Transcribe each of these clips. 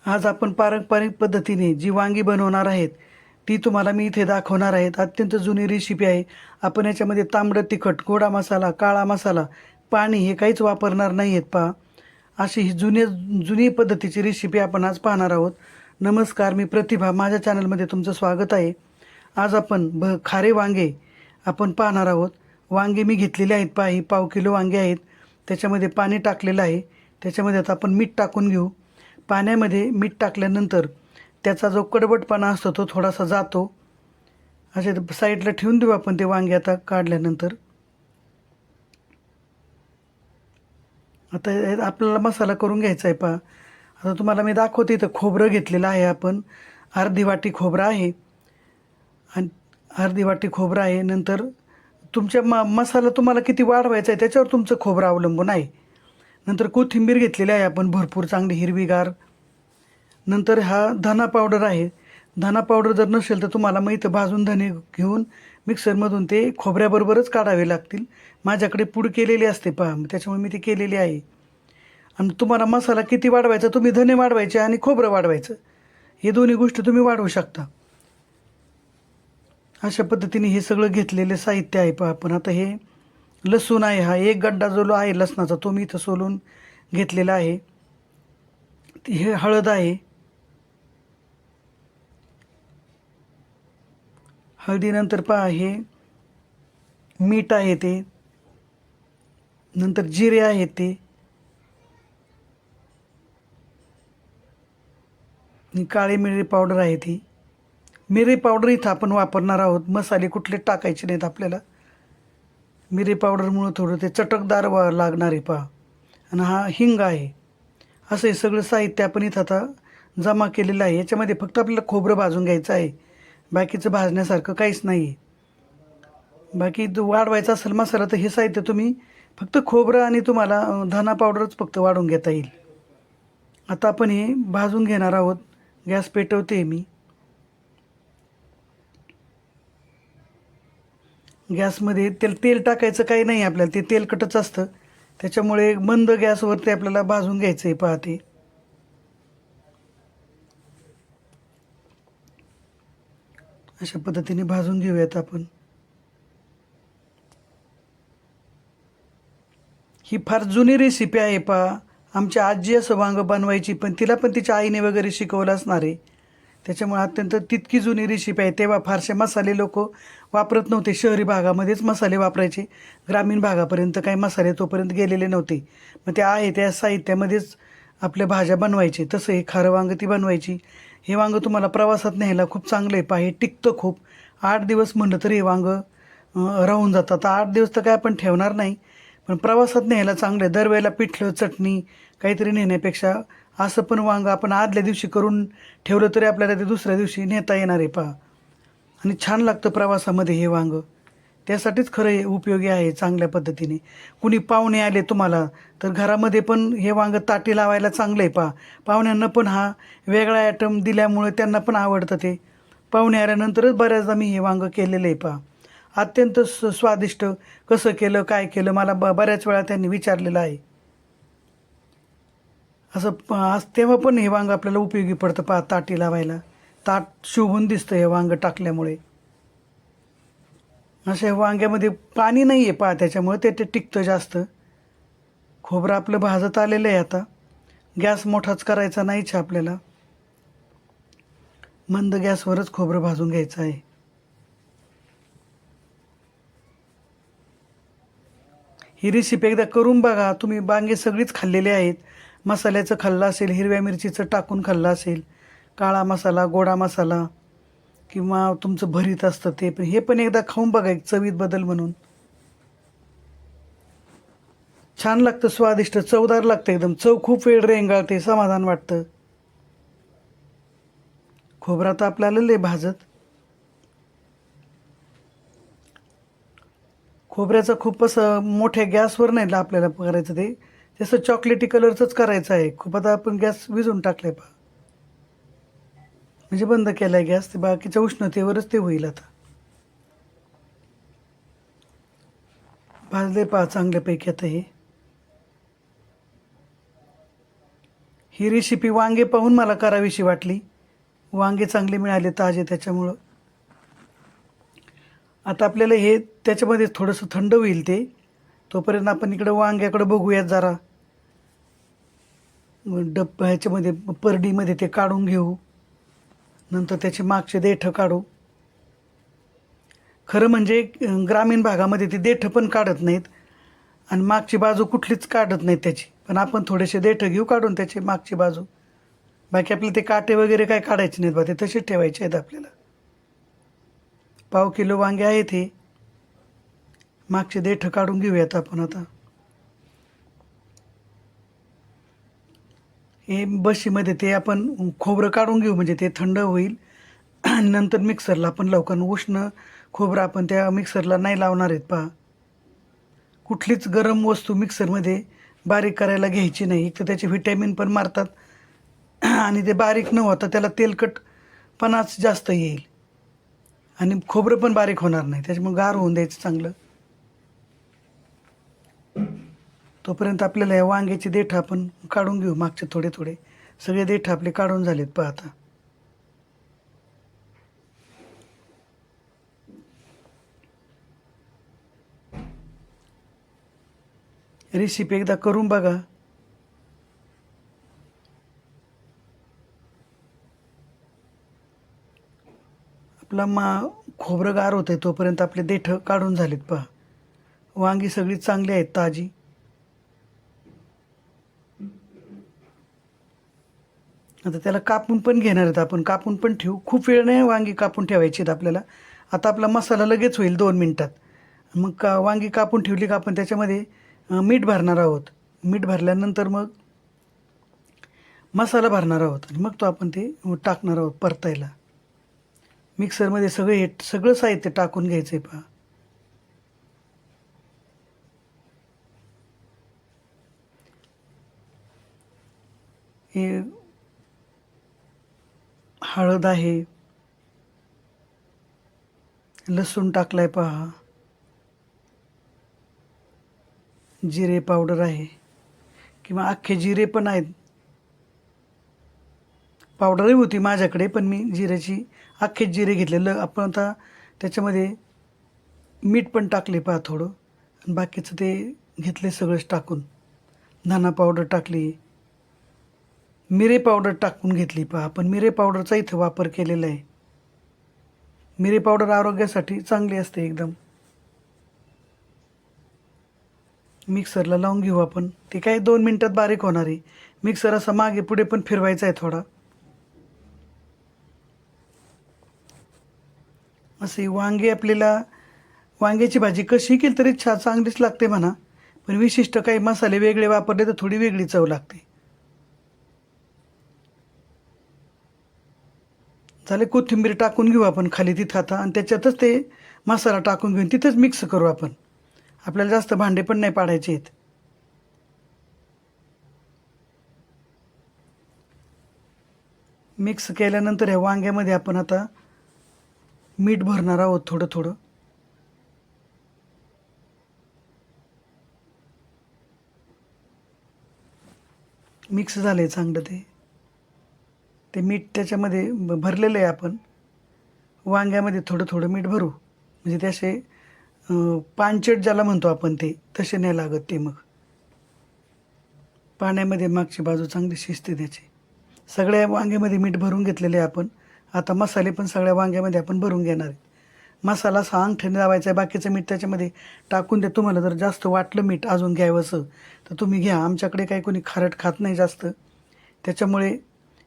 आज आपण पारंपरिक पद्धतीने जी वांगी बनवणार आहेत ती तुम्हाला मी इथे दाखवणार आहेत. अत्यंत जुनी रेसिपी आहे. आपण याच्यामध्ये तांबडं तिखट, गोडा मसाला, काळा मसाला, पाणी हे काहीच वापरणार नाही आहेत पहा. अशी ही जुनी पद्धतीची रेसिपी आपण आज पाहणार आहोत. नमस्कार, मी प्रतिभा. माझ्या चॅनलमध्ये तुमचं स्वागत आहे. आज आपण खारे वांगे आपण पाहणार आहोत. वांगे मी घेतलेले आहेत पहा, ही पाव किलो वांगे आहेत. त्याच्यामध्ये पाणी टाकलेलं आहे. त्याच्यामध्ये आता आपण मीठ टाकून घेऊ. पाण्यामध्ये मीठ टाकल्यानंतर त्याचा जो कडवटपणा असतो तो थोडासा जातो. असे साईडला ठेवून देऊ आपण ते वांगे आता काढल्यानंतर. आता आपल्याला मसाला करून घ्यायचा आहे पहा. आता तुम्हाला मी दाखवते. इथं खोबरं घेतलेलं आहे आपण. अर्धी वाटी खोबरं आहे आणि अर्धी वाटी खोबरं आहे. नंतर तुमच्या मसाला तुम्हाला किती वाढवायचा आहे त्याच्यावर तुमचं खोबरं अवलंबून आहे. नंतर कोथिंबीर घेतलेली आहे आपण भरपूर चांगली हिरवीगार. नंतर हा धना पावडर आहे. धना पावडर जर नसेल तर तुम्हाला मग इथं भाजून धने घेऊन मिक्सरमधून ते खोबऱ्याबरोबरच काढावे लागतील. माझ्याकडे पूड केलेली असते पहा, त्याच्यामुळे मी ती केलेली आहे. आणि तुम्हाला मसाला किती वाढवायचा, तुम्ही धने वाढवायचे आणि खोबरं वाढवायचं, हे दोन्ही गोष्टी तुम्ही वाढवू शकता. अशा पद्धतीने हे सगळं घेतलेले साहित्य आहे पहा. आपण आता हे लसूण आहे, हा एक गड्डा जो आहे लसणाचा तो मी इथं सोलून घेतलेला आहे. हे हळद आहे. हळदीनंतर पहा हे मीठ आहे, ते नंतर जिरे आहेत, ते काळी मिरी पावडर आहे. ती मिरी पावडर इथं आपण वापरणार आहोत. मसाले कुठले टाकायचे नाहीत आपल्याला. मिरी पावडरमुळं थोडं ते चटकदार लागणार आहे पहा. आणि हा हिंग आहे. असं हे सगळं साहित्य आपण इथं आता जमा केलेलं आहे. याच्यामध्ये फक्त आपल्याला खोबरं भाजून घ्यायचं आहे, बाकीचं भाजण्यासारखं काहीच नाही आहे. बाकी वाढवायचा असेल मसाला तर हे साहित्य तुम्ही फक्त खोबरं आणि तुम्हाला धना पावडरच फक्त वाढवून घेता येईल. आता आपण हे भाजून घेणार आहोत. गॅस पेटवते मी. गॅसमध्ये तेल टाकायचं काही नाही आपल्याला, ते तेलकटच असतं. त्याच्यामुळे मंद गॅसवरती आपल्याला भाजून घ्यायचं आहे पाहते. अशा पद्धतीने भाजून घेऊयात आपण. ही फार जुनी रेसिपी आहे पहा. आमच्या आजी असं वांगं बनवायची, पण तिला पण तिच्या आईने वगैरे शिकवलं असणार आहे. त्याच्यामुळे अत्यंत तितकी जुनी रेसिपी आहे. तेव्हा फारसे मसाले लोक वापरत नव्हते. शहरी भागामध्येच मसाले वापरायचे. ग्रामीण भागापर्यंत काही मसाले तोपर्यंत गेलेले नव्हते. मग ते आहे त्या साहित्यामध्येच आपल्या भाज्या बनवायचे. तसं हे खारं वांगं ती बनवायची. हे वांगं तुम्हाला प्रवासात न्यायला खूप चांगलं आहे पहा. हे टिकतं खूप. 8 दिवस म्हणलं तरी हे वांगं राहून जातं. आता 8 दिवस तर काय आपण ठेवणार नाही, पण प्रवासात न्यायला चांगलं आहे. दरवेळेला पिठलं चटणी काहीतरी नेण्यापेक्षा असं पण वांगं आपण आदल्या दिवशी करून ठेवलं तरी आपल्याला ते दुसऱ्या दिवशी नेता येणार आहे पहा. आणि छान लागतं प्रवासामध्ये हे वांगं. त्यासाठीच खरं हे उपयोगी आहे चांगल्या पद्धतीने. कुणी पाहुणे आले तुम्हाला तर घरामध्ये पण हे वांगं ताटी लावायला चांगलं आहे पहा. पाहुण्यांना पण हा वेगळा आयटम दिल्यामुळे त्यांना पण आवडतं ते. पाहुणे आल्यानंतरच बऱ्याचदा मी हे वांगं केलेलं आहे पहा. अत्यंत स्वादिष्ट. कसं केलं, काय केलं, मला बऱ्याच वेळा त्यांनी विचारलेलं आहे. असं आज तेव्हा पण हे वांगं आपल्याला उपयोगी पडतं पहा ताटी लावायला. ताट शोभून दिसतं हे वांगं टाकल्यामुळे. अशा वांग्यामध्ये पाणी नाही आहे पहा, त्याच्यामुळे ते टिकतं जास्त. खोबरं आपलं भाजत आलेलं आहे आता. गॅस मोठाच करायचा नाहीच आपल्याला. मंद गॅसवरच खोबरं भाजून घ्यायचं आहे. ही रेसिपी एकदा करून बघा. तुम्ही वांगे सगळीच खाल्लेले आहेत. मसाल्याचं खाल्लं असेल, हिरव्या मिरचीचं टाकून खाल्लं असेल, काळा मसाला, गोडा मसाला किंवा तुमचं भरीत असतं ते पण. हे पण एकदा खाऊन बघा, एक चवीत बदल म्हणून. छान लागतं, स्वादिष्ट, चवदार लागतं एकदम. चव खूप वेळ रेंगाळते, समाधान वाटतं. खोबरं तर आपल्याला लय भाजत. खोबऱ्याचं खूप असं मोठ्या गॅसवर नाही आपल्याला करायचं ते. तसं चॉकलेटी कलरचंच करायचं आहे. खूप आता आपण गॅस विझून टाकलाय पहा, म्हणजे बंद केलाय गॅस. ते बाकीच्या उष्णतेवरच ते होईल. आता भाजले पहा चांगल्यापैकी. आता हे ही रेसिपी वांगे पाहून मला करावीशी वाटली. वांगे चांगले मिळाले ताजे, त्याच्यामुळं. आता आपल्याला हे त्याच्यामध्ये थोडंसं थंड होईल ते. तोपर्यंत आपण इकडं वांग्याकडं बघूयात जरा. ह्याच्यामध्ये परडीमध्ये ते काढून घेऊ. नंतर त्याचे मागचे देठं काढू. खरं म्हणजे ग्रामीण भागामध्ये ते देठं पण काढत नाहीत आणि मागची बाजू कुठलीच काढत नाहीत त्याची. पण आपण थोडेसे देठं घेऊ काढून त्याची मागची बाजू. बाकी आपले ते काटे वगैरे काय काढायचे नाहीत बा, ते तसेच ठेवायचे आहेत आपल्याला. 1/2 किलो वांगे आहेत हे. मागचे देठं काढून घेऊयात आपण आता. हे बशीमध्ये ते आपण खोबरं काढून घेऊ, म्हणजे ते थंड होईल. आणि नंतर मिक्सरला आपण लावू, कारण उष्ण खोबरं आपण त्या मिक्सरला नाही लावणार आहेत पहा. कुठलीच गरम वस्तू मिक्सरमध्ये बारीक करायला घ्यायची नाही. एक तर त्याचे व्हिटॅमिन पण मारतात आणि ते बारीक न होता त्याला तेलकटपणाच जास्त येईल आणि खोबरं पण बारीक होणार नाही. त्याच्यामुळे गार होऊन द्यायचं चांगलं. तोपर्यंत आपल्याला या वांग्याची देठं आपण काढून घेऊ. मागचे थोडे थोडे सगळे देठं आपले काढून झालेत पहा आता. रेसिपी एकदा करून बघा. आपला खोबरं गार होतं तोपर्यंत आपले देठं काढून झालेत पहा. वांगी सगळी चांगली आहेत ताजी. आता त्याला कापून पण घेणार आहेत आपण, कापून पण ठेवू. खूप वेळ नाही वांगी कापून ठेवायची आहेत आपल्याला. आता आपला मसाला लगेच होईल 2 मिनटात. मग वांगी कापून ठेवली का आपण त्याच्यामध्ये मीठ भरणार आहोत. मीठ भरल्यानंतर मग मसाला भरणार आहोत आणि मग तो आपण ते टाकणार आहोत परतायला. मिक्सरमध्ये सगळं साहित्य टाकून घ्यायचं आहे पहा. हे हळद आहे, लसूण टाकलाय पहा, जिरे पावडर आहे किंवा अख्खे जिरे पण आहेत. पावडरही होती माझ्याकडे, पण मी जिऱ्याची अख्खेच जिरे घेतलेलं. आपण आता त्याच्यामध्ये मीठ पण टाकले पहा थोडं, आणि बाकीचं ते घेतले सगळंच टाकून. धना पावडर टाकली, मिरे पावडर टाकून घेतली पहा. आपण मिरे पावडरचा इथं वापर केलेला आहे. मिरे पावडर आरोग्यासाठी चांगली असते एकदम. मिक्सरला लावून घेऊ आपण. ते काय 2 मिनटात बारीक होणार आहे. मिक्सर असा मागे पुढे पण फिरवायचा आहे थोडा. असे वांगे आपल्याला, वांग्याची भाजी कशी केली तरी चांगलीच लागते म्हणा, पण विशिष्ट काही मसाले वेगळे वापरले तर थोडी वेगळी चव लागते. झाले, कोथिंबीर टाकून घेऊ आपण खाली तिथं आता, आणि त्याच्यातच ते मसाला टाकून घेऊन तिथंच मिक्स करू आपण. आपल्याला जास्त भांडे पण नाही पाडायचे आहेत. मिक्स केल्यानंतर ह्या वांग्यामध्ये आपण आता मीठ भरणार आहोत थोडं थोडं. मिक्स झालं चांगलं ते मीठ त्याच्यामध्ये भरलेलं आहे. आपण वांग्यामध्ये थोडं थोडं मीठ भरू, म्हणजे ते असे पानचट ज्याला म्हणतो आपण ते तसे नाही लागत ते. मग पाण्यामध्ये मागची बाजू चांगली शिजते त्याची. सगळ्या वांग्यामध्ये मीठ भरून घेतलेले आहे आपण. आता मसाले पण सगळ्या वांग्यामध्ये आपण भरून घेणार आहे. मसाला असा अंगठ्याने लावायचा आहे. बाकीचं मीठ त्याच्यामध्ये टाकून दे. तुम्हाला जर जास्त वाटलं मीठ अजून घ्यावंसं तर तुम्ही घ्या. आमच्याकडे काही कोणी खारट खात नाही जास्त, त्याच्यामुळे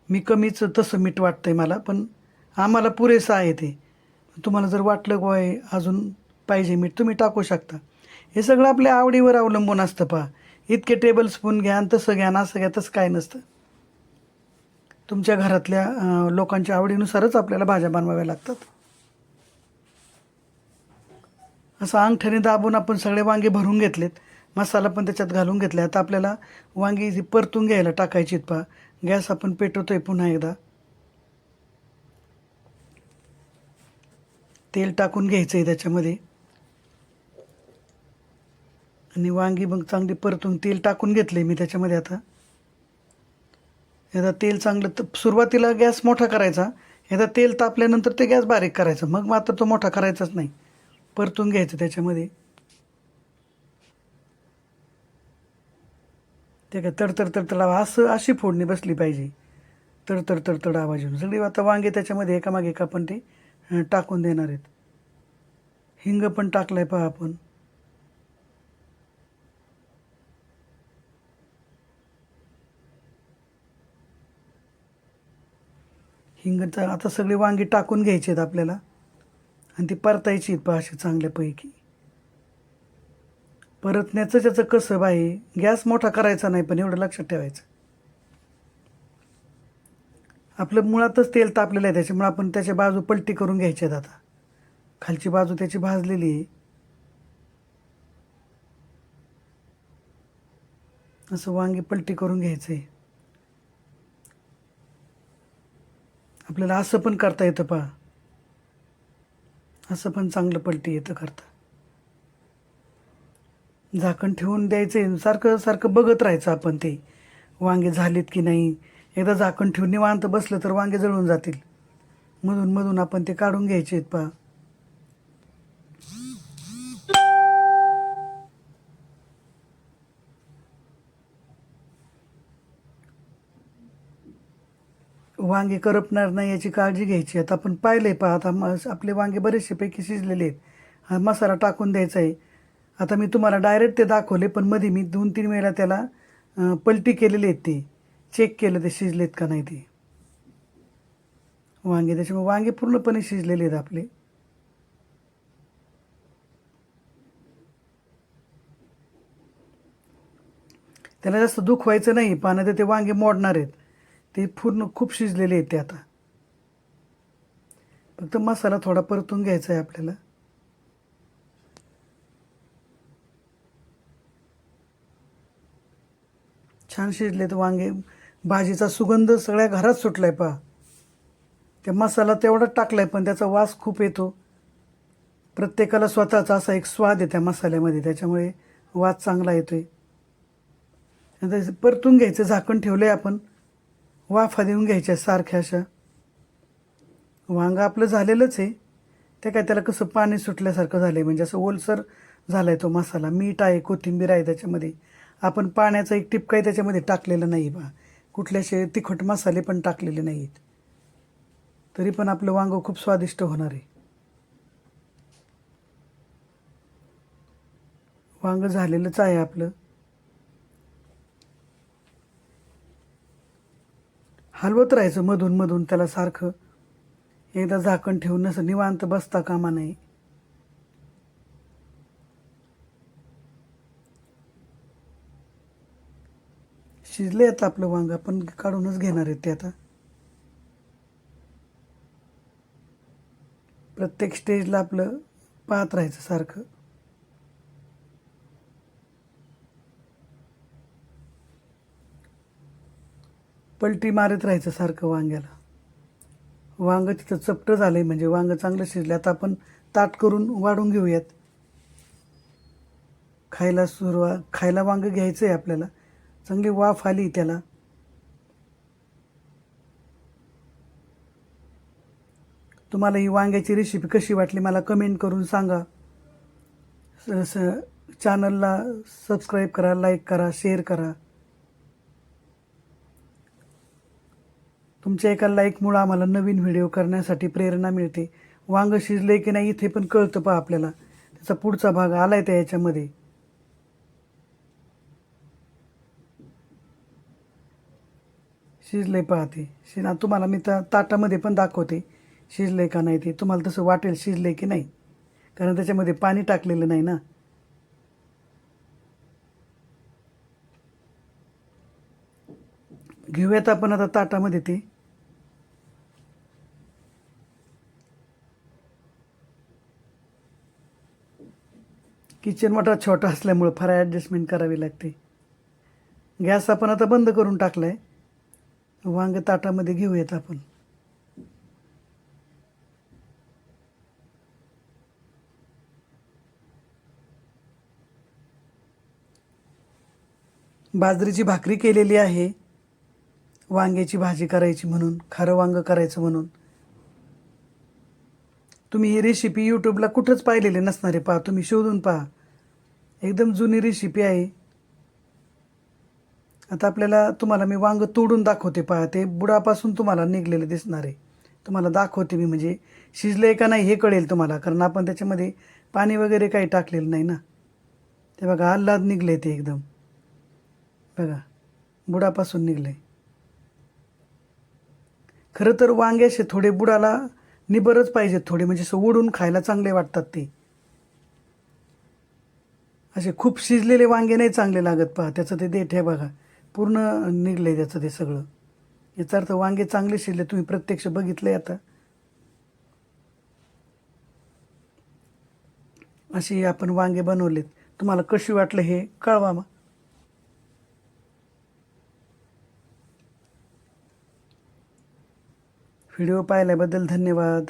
मी कमीच तसं मीठ वाटतं आहे मला, पण आम्हाला पुरेसं आहे ते. तुम्हाला जर वाटलं काय अजून पाहिजे मीठ तुम्ही टाकू शकता. हे सगळं आपल्या आवडीवर अवलंबून असतं पहा. इतके टेबलस्पून घ्या आणि तसं घ्या आणि असं घ्या तसं काय नसतं. तुमच्या घरातल्या लोकांच्या आवडीनुसारच आपल्याला भाज्या बनवाव्या लागतात. असं अंगठ्याने दाबून आपण सगळे वांगे भरून घेतलेत. मसाला पण त्याच्यात घालून घेतला. आता आपल्याला वांगी जी परतून घ्यायला टाकायची आहेत पहा. गॅस आपण पेटवतोय पुन्हा एकदा. तेल टाकून घ्यायचं आहे त्याच्यामध्ये आणि वांगी मग चांगली परतून तेल टाकून घेतले मी त्याच्यामध्ये. आता एकदा तेल चांगलं सुरुवातीला गॅस मोठा करायचा, एकदा तेल तापल्यानंतर ते गॅस बारीक करायचं, मग मात्र तो मोठा करायचाच नाही. परतून घ्यायचं त्याच्यामध्ये. ते काय तडतड तडतड अशी फोडणी बसली पाहिजे. तडतड तडतड आवाज येऊन सगळी आता वांगे त्याच्यामध्ये एकामागे एक आपण ते टाकून देणार आहेत. हिंग पण टाकलाय पहा आपण. हिंगचं आता सगळी वांगी टाकून घ्यायची आहेत आपल्याला आणि ती परतायची आहेत पहा अशी चांगल्यापैकी. परतण्याचं त्याचं कसं आहे, गॅस मोठा करायचा नाही, पण एवढं लक्षात ठेवायचं. आपलं मुळातच तेल तापलेलं आहे, त्याच्यामुळे आपण त्याच्या बाजू पलटी करून घ्यायची आहेत. आता खालची बाजू त्याची भाजलेली आहे. असं वांगी पलटी करून घ्यायचं आहे. आपल्याला असं पण करता येतं पहा, असं पण चांगलं पलटी येतं करता. झाकण ठेवून द्यायचं आहे, सारखं सारखं बघत राहायचं आपण ते वांगे झालेत की नाही. एकदा झाकण ठेवून निवांत बसलं तर वांगे जळून जातील. मधून मधून आपण ते काढून घ्यायचे आहेत पहा. वांगे करपणार नाही याची काळजी घ्यायची. आता आपण पाहिलं आहे पहा, आता आपले वांगे बरेचशेपैकी शिजलेले आहेत. हा मसाला टाकून द्यायचा आहे. आता मी तुम्हाला डायरेक्ट ते दाखवले, पण मध्ये मी 2-3 वेळा त्याला पलटी केलेली आहेत. ते चेक केलं ते शिजलेत का नाही ते वांगे. त्याच्यामुळे वांगे पूर्णपणे शिजलेले आहेत आपले. त्याला जास्त दुखवायचं नाही, पाण्यात ते वांगे मोडणार आहेत. ते पूर्ण खूप शिजलेले आहेत ते. आता फक्त मसाला थोडा परतून घ्यायचा आहे आपल्याला. छान शिजलेत वांगे. भाजीचा सुगंध सगळ्या घरात सुटलाय पहा. त्या मसाला तेवढाच टाकलाय, पण त्याचा वास खूप येतो. प्रत्येकाला स्वतःचा असा एक स्वाद आहे त्या मसाल्यामध्ये, त्याच्यामुळे वास चांगला येतोय. परतून घ्यायचं. झाकण ठेवलंय आपण, वाफा देऊन घ्यायच्या सारख्या अशा. वांगं आपलं झालेलंच आहे. ते काय त्याला कसं पाणी सुटल्यासारखं झालं आहे, म्हणजे असं ओलसर झाला आहे तो मसाला. मीठ आहे, कोथिंबीर आहे त्याच्यामध्ये. आपण पाण्याचा एक टिपकाही त्याच्यामध्ये टाकलेला नाही बा. कुठल्याशे तिखट मसाले पण टाकलेले नाही आहेत. तरी पण आपलं वांगं खूप स्वादिष्ट होणार आहे. वांगं झालेलंच आहे आपलं. हलवत राहायचं मधून मधून त्याला सारखं. एकदा झाकण ठेवून असं निवांत बसता कामा नये. शिजले आता आपलं वांगं, आपण काढूनच घेणार आहेत ते आता. प्रत्येक स्टेजला आपलं पाहत राहायचं सारखं. पलटी मारत राहायचं सारखं वांग्याला. वांगं तिथं चपटं झालं आहे, म्हणजे वांगं चांगलं शिजलं. आता आपण ताट करून वाढून घेऊयात. खायला वांगं घ्यायचं आहे आपल्याला. चांगली वाफ आली त्याला. तुम्हाला ही वांग्याची रेसिपी कशी वाटली मला कमेंट करून सांगा. चॅनलला सबस्क्राईब करा, लाईक करा, शेअर करा. तुमच्या एका लाईकमुळं आम्हाला नवीन व्हिडिओ करण्यासाठी प्रेरणा मिळते. वांगं शिजले की नाही इथे पण कळतं पहा आपल्याला. त्याचा पुढचा भाग आलाय त्या याच्यामध्ये. शिजले पहा ते. तुम्हाला मी ताटामध्ये पण दाखवते शिजले का नाही ते. तुम्हाला तसं वाटेल शिजले की नाही, कारण त्याच्यामध्ये पाणी टाकलेलं नाही ना. घेऊयात आपण आता ताटामध्ये ते. किचन मोठा छोटा असल्यामुळं फार ॲडजस्टमेंट करावी लागते. गॅस आपण आता बंद करून टाकलाय. वांगे ताटामध्ये घेऊयात आपण. बाजरीची भाकरी केलेली आहे. वांग्याची भाजी करायची म्हणून, खारं वांगं करायचं म्हणून. तुम्ही ही रेसिपी यूट्यूबला कुठंच पाहिलेली नसणार आहे. पहा, तुम्ही शोधून पहा. एकदम जुनी रेसिपी आहे. आता आपल्याला तुम्हाला मी वांगं तोडून दाखवते. पहा, ते बुडापासून तुम्हाला निघलेले दिसणार आहे. तुम्हाला दाखवते मी, म्हणजे शिजले का नाही हे कळेल तुम्हाला, कारण आपण त्याच्यामध्ये पाणी वगैरे काही टाकलेलं नाही ना. ते बघा, आल्हाद निघले ते एकदम. बघा, बुडापासून निघले. खरं तर वांगे असे थोडे बुडाला निबरच पाहिजेत थोडे, म्हणजे असं ओढून खायला चांगले वाटतात ते. असे खूप शिजलेले वांगे नाही चांगले लागत. पहा, त्याचं ते देठ आहे बघा, पूर्ण निघले त्याचं ते सगळं. याचा अर्थ वांगे चांगले शिजले. तुम्ही प्रत्यक्ष बघितले आता. अशी आपण वांगे बनवलेत. तुम्हाला कशी वाटलं हे कळवा मग. व्हिडिओ पाहिल्याबद्दल धन्यवाद.